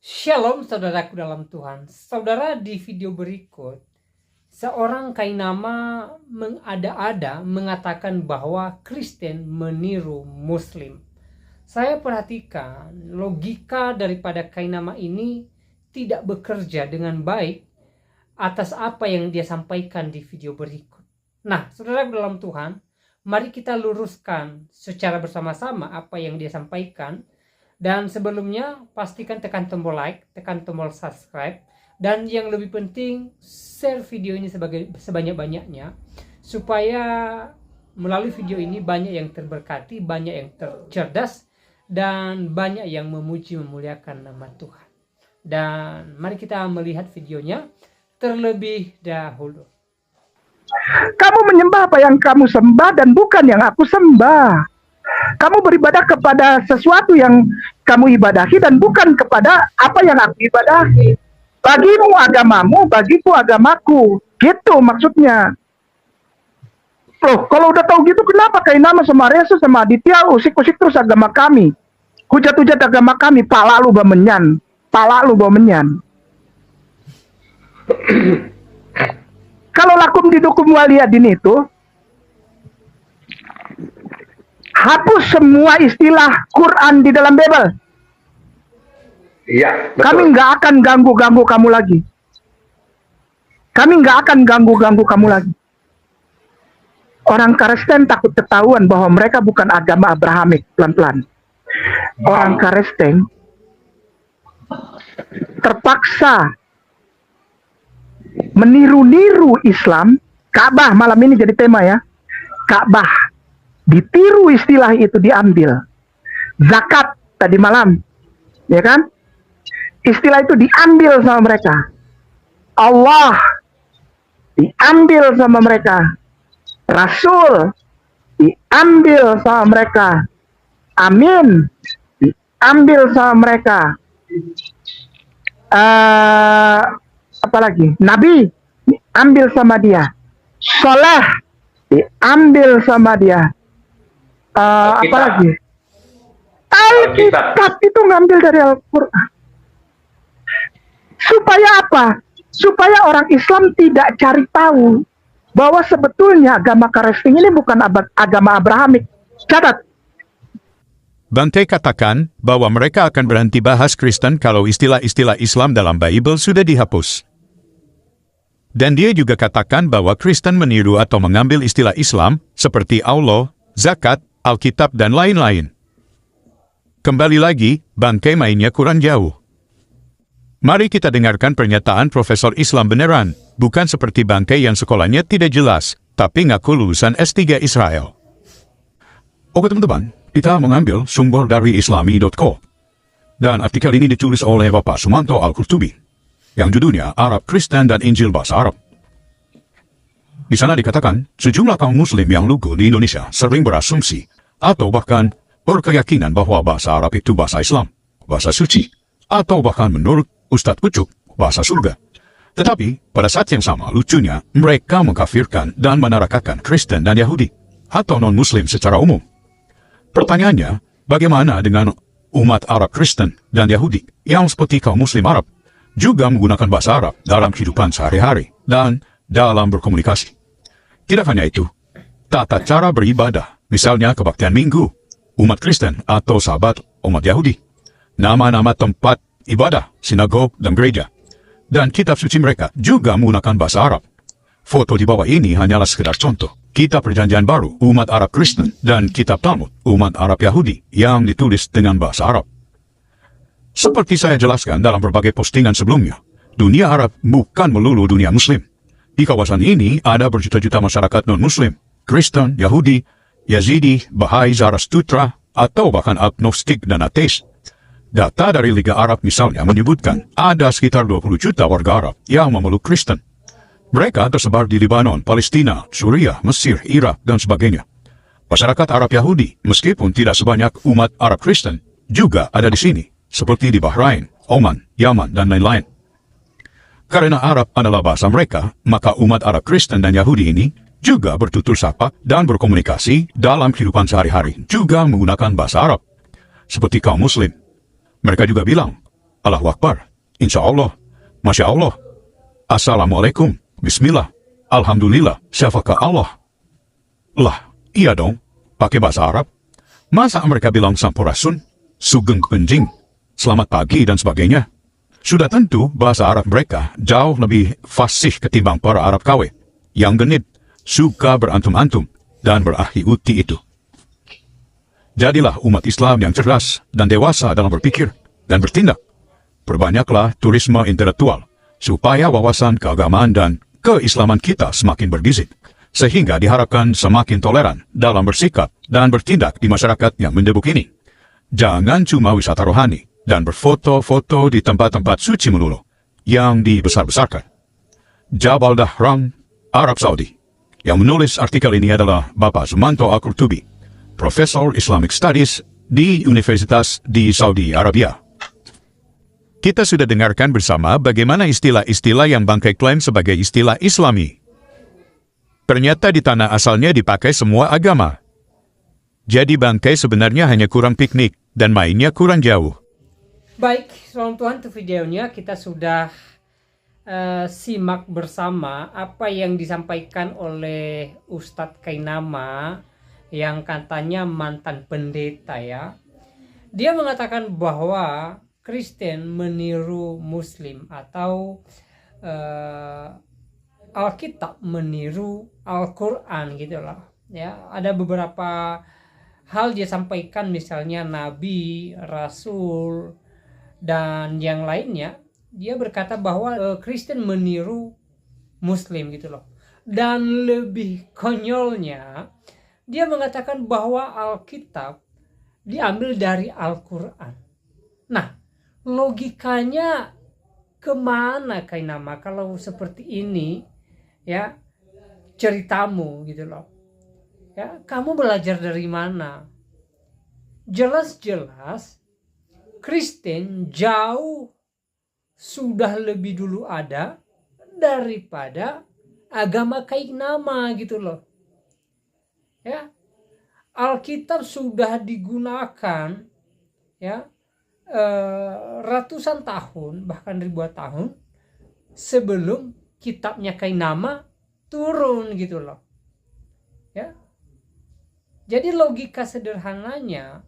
Shalom saudaraku dalam Tuhan. Saudara, di video berikut seorang kainama mengada-ada mengatakan bahwa Kristen meniru Muslim. Saya perhatikan logika daripada kainama ini tidak bekerja dengan baik atas apa yang dia sampaikan di video berikut. Nah, saudara dalam Tuhan, mari kita luruskan secara bersama-sama apa yang dia sampaikan. Dan sebelumnya pastikan tekan tombol like, tekan tombol subscribe, dan yang lebih penting share video ini sebanyak-banyaknya supaya melalui video ini banyak yang terberkati, banyak yang tercerdas, dan banyak yang memuji memuliakan nama Tuhan. Dan mari kita melihat videonya terlebih dahulu. Kamu menyembah apa yang kamu sembah dan bukan yang aku sembah. Kamu beribadah kepada sesuatu yang kamu ibadahi dan bukan kepada apa yang aku ibadahi. Bagimu agamamu, bagiku agamaku. Gitu maksudnya. Loh, kalau udah tahu gitu kenapa kainama sama Yesus sama Aditya usik-usik terus agama kami? Hujat-hujat agama kami, pala lu bamenyan. Pala lu bamenyan. Kalau lakum didukum waliyadin itu hapus semua istilah Quran di dalam Bible. Iya, betul. Kami nggak akan ganggu-ganggu kamu lagi. Kami nggak akan ganggu-ganggu kamu lagi. Orang Kristen takut ketahuan bahwa mereka bukan agama Abrahamik. Pelan-pelan. Orang Kristen terpaksa meniru-niru Islam. Ka'bah malam ini jadi tema ya. Ka'bah. Ditiru istilah itu diambil. Zakat tadi malam, ya kan? Istilah itu diambil sama mereka. Allah diambil sama mereka. Rasul diambil sama mereka. Amin diambil sama mereka. Apalagi? Nabi diambil sama dia. Soleh diambil sama dia. Apalagi? Alkitab itu ngambil dari Al-Quran. Supaya apa? Supaya orang Islam tidak cari tahu bahwa sebetulnya agama Kristen ini bukan agama Abrahamik. Catat. Bante katakan bahwa mereka akan berhenti bahas Kristen kalau istilah-istilah Islam dalam Bible sudah dihapus. Dan dia juga katakan bahwa Kristen meniru atau mengambil istilah Islam seperti Allah, zakat, Alkitab, dan lain-lain. Kembali lagi, bangkai mainnya kurang jauh. Mari kita dengarkan pernyataan Profesor Islam beneran, bukan seperti bangkai yang sekolahnya tidak jelas, tapi ngaku lulusan S3 Israel. Oke teman-teman, kita mengambil sumber dari islami.co. Dan artikel ini ditulis oleh Bapak Sumanto Al-Qurtubi, yang judulnya Arab Kristen dan Injil Bahasa Arab. Di sana dikatakan, sejumlah kaum muslim yang lugu di Indonesia sering berasumsi, atau bahkan berkeyakinan bahwa bahasa Arab itu bahasa Islam, bahasa suci, atau bahkan menurut Ustadz Ucuk, bahasa surga. Tetapi, pada saat yang sama, lucunya, mereka mengkafirkan dan menarakakan Kristen dan Yahudi, atau non-muslim secara umum. Pertanyaannya, bagaimana dengan umat Arab Kristen dan Yahudi, yang seperti kaum muslim Arab, juga menggunakan bahasa Arab dalam kehidupan sehari-hari, dan dalam berkomunikasi? Tidak hanya itu, tata cara beribadah, misalnya kebaktian minggu, umat Kristen atau sahabat umat Yahudi, nama-nama tempat ibadah, sinagog, dan gereja, dan kitab suci mereka juga menggunakan bahasa Arab. Foto di bawah ini hanyalah sekedar contoh. Kitab Perjanjian Baru, umat Arab Kristen, dan kitab Talmud, umat Arab Yahudi, yang ditulis dengan bahasa Arab. Seperti saya jelaskan dalam berbagai postingan sebelumnya, dunia Arab bukan melulu dunia Muslim. Di kawasan ini ada berjuta-juta masyarakat non-Muslim, Kristen, Yahudi, Yazidi, Bahai, Zarathustra, atau bahkan agnostik dan ateis. Data dari Liga Arab misalnya menyebutkan ada sekitar 20 juta warga Arab yang memeluk Kristen. Mereka tersebar di Lebanon, Palestina, Suriah, Mesir, Irak, dan sebagainya. Masyarakat Arab Yahudi, meskipun tidak sebanyak umat Arab Kristen, juga ada di sini, seperti di Bahrain, Oman, Yaman, dan lain-lain. Karena Arab adalah bahasa mereka, maka umat Arab Kristen dan Yahudi ini juga bertutur sapa dan berkomunikasi dalam kehidupan sehari-hari, juga menggunakan bahasa Arab. Seperti kaum Muslim. Mereka juga bilang, Allahu Akbar, Insya Allah, Masya Allah, Assalamualaikum, Bismillah, Alhamdulillah, Syafaka Allah. Lah, iya dong, pakai bahasa Arab. Masa mereka bilang Sampurasun, Sugeng Penjing, Selamat Pagi, dan sebagainya? Sudah tentu bahasa Arab mereka jauh lebih fasih ketimbang para Arab KW, yang genit, suka berantum-antum, dan berahli uti itu. Jadilah umat Islam yang cerdas dan dewasa dalam berpikir dan bertindak. Perbanyaklah turisme intelektual, supaya wawasan keagamaan dan keislaman kita semakin bergizi, sehingga diharapkan semakin toleran dalam bersikap dan bertindak di masyarakat yang mendebuk ini. Jangan cuma wisata rohani dan berfoto-foto di tempat-tempat suci melulu yang dibesar-besarkan. Jabal Dahram, Arab Saudi. Yang menulis artikel ini adalah Bapak Sumanto Al-Qurtubi, Profesor Islamic Studies di Universitas di Saudi Arabia. Kita sudah dengarkan bersama bagaimana istilah-istilah yang bangkai klaim sebagai istilah Islami. Ternyata di tanah asalnya dipakai semua agama. Jadi bangkai sebenarnya hanya kurang piknik dan mainnya kurang jauh. Baik, salam Tuhan, untuk videonya kita sudah simak bersama apa yang disampaikan oleh Ustadz Kainama yang katanya mantan pendeta ya. Dia mengatakan bahwa Kristen meniru Muslim atau Alkitab meniru Al-Quran gitu loh. Ya, ada beberapa hal dia sampaikan, misalnya Nabi, Rasul, dan yang lainnya. Dia berkata bahwa Kristen meniru Muslim gitu loh. Dan lebih konyolnya, dia mengatakan bahwa Alkitab diambil dari Al-Quran. Nah, logikanya kemana Kainama kalau seperti ini ya ceritamu gitu loh. Ya, kamu belajar dari mana? Jelas-jelas Kristen jauh sudah lebih dulu ada daripada agama Kainama gitu loh. Ya, Alkitab sudah digunakan ya ratusan tahun, bahkan ribuan tahun sebelum kitabnya Kainama turun gitu loh. Ya. Jadi logika sederhananya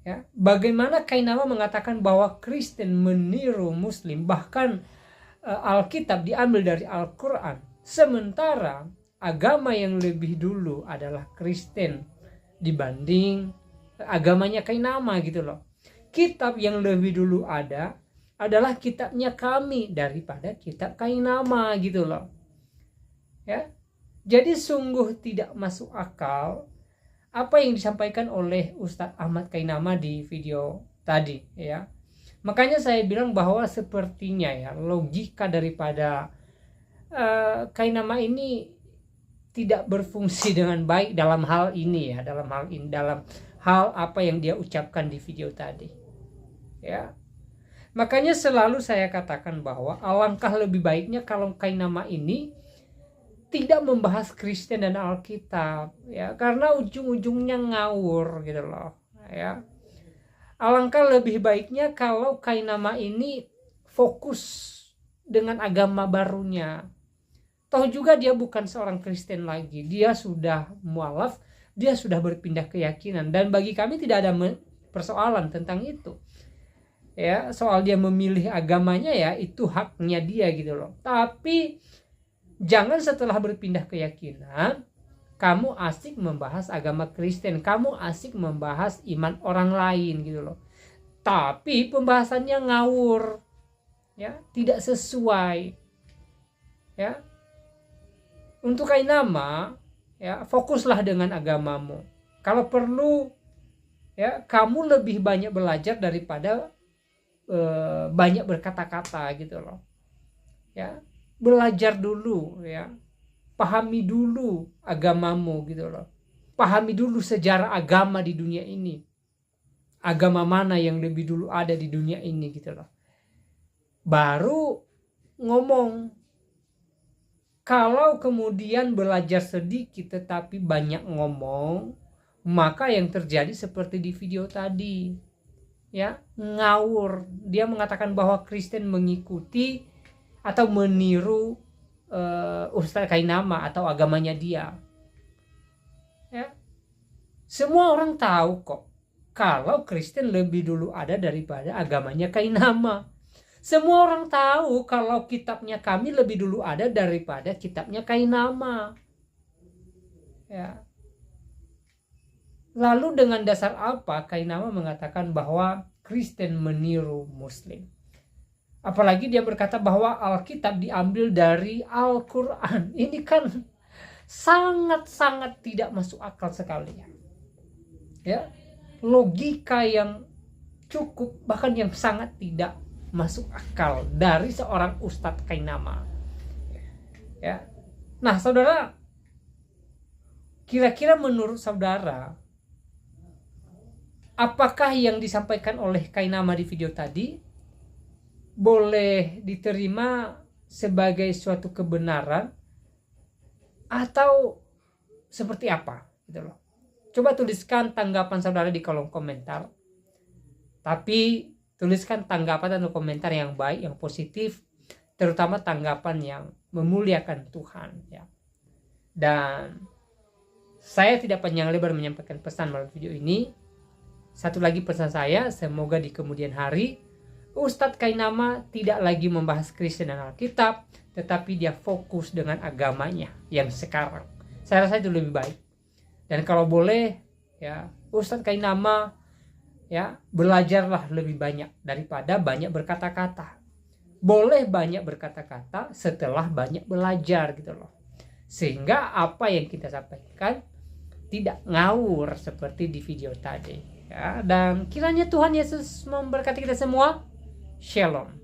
ya, bagaimana Kainama mengatakan bahwa Kristen meniru Muslim, bahkan Alkitab diambil dari Al-Quran, sementara agama yang lebih dulu adalah Kristen dibanding agamanya Kainama gitu loh. Kitab yang lebih dulu ada adalah kitabnya kami daripada kitab Kainama gitu loh. Ya. Jadi sungguh tidak masuk akal apa yang disampaikan oleh Ustadz Ahmad Kainama di video tadi ya. Makanya saya bilang bahwa sepertinya ya logika daripada Kainama ini tidak berfungsi dengan baik dalam hal ini ya, dalam hal apa yang dia ucapkan di video tadi. Ya. Makanya selalu saya katakan bahwa alangkah lebih baiknya kalau Kainama ini tidak membahas Kristen dan Alkitab ya, karena ujung-ujungnya ngawur gitu loh ya. Alangkah lebih baiknya kalau Kainama ini fokus dengan agama barunya. Toh juga dia bukan seorang Kristen lagi, dia sudah mualaf, dia sudah berpindah keyakinan, dan bagi kami tidak ada persoalan tentang itu ya. Soal dia memilih agamanya ya itu haknya dia gitu loh. Tapi jangan setelah berpindah keyakinan kamu asik membahas agama Kristen, kamu asik membahas iman orang lain gitu loh. Tapi pembahasannya ngawur ya, tidak sesuai ya. Untuk Kainama ya, fokuslah dengan agamamu. Kalau perlu ya, kamu lebih banyak belajar daripada banyak berkata-kata gitu loh ya. Belajar dulu ya, pahami dulu agamamu gitu loh, pahami dulu sejarah agama di dunia ini, agama mana yang lebih dulu ada di dunia ini gitu loh, baru ngomong. Kalau kemudian belajar sedikit tetapi banyak ngomong, maka yang terjadi seperti di video tadi ya, ngawur. Dia mengatakan bahwa Kristen mengikuti atau meniru Ustadz Kainama atau agamanya dia. Ya. Semua orang tahu kok kalau Kristen lebih dulu ada daripada agamanya Kainama. Semua orang tahu kalau kitabnya kami lebih dulu ada daripada kitabnya Kainama. Ya. Lalu dengan dasar apa Kainama mengatakan bahwa Kristen meniru Muslim? Apalagi dia berkata bahwa Alkitab diambil dari Al-Quran. Ini kan sangat-sangat tidak masuk akal sekali. Ya, logika yang cukup, bahkan yang sangat tidak masuk akal dari seorang Ustadz Kainama. Ya. Nah, saudara, kira-kira menurut saudara, apakah yang disampaikan oleh Kainama di video tadi boleh diterima sebagai suatu kebenaran atau seperti apa, gitu loh. Coba tuliskan tanggapan saudara di kolom komentar. Tapi tuliskan tanggapan dan komentar yang baik, yang positif, terutama tanggapan yang memuliakan Tuhan, ya. Dan saya tidak panjang lebar menyampaikan pesan melalui video ini. Satu lagi pesan saya, semoga di kemudian hari Ustadz Kainama tidak lagi membahas Kristen dan Alkitab, tetapi dia fokus dengan agamanya yang sekarang. Saya rasa itu lebih baik. Dan kalau boleh, ya, Ustadz Kainama, ya, belajarlah lebih banyak daripada banyak berkata-kata. Boleh banyak berkata-kata setelah banyak belajar, gitu loh. Sehingga apa yang kita sampaikan tidak ngawur seperti di video tadi, ya. Dan kiranya Tuhan Yesus memberkati kita semua. Shalom.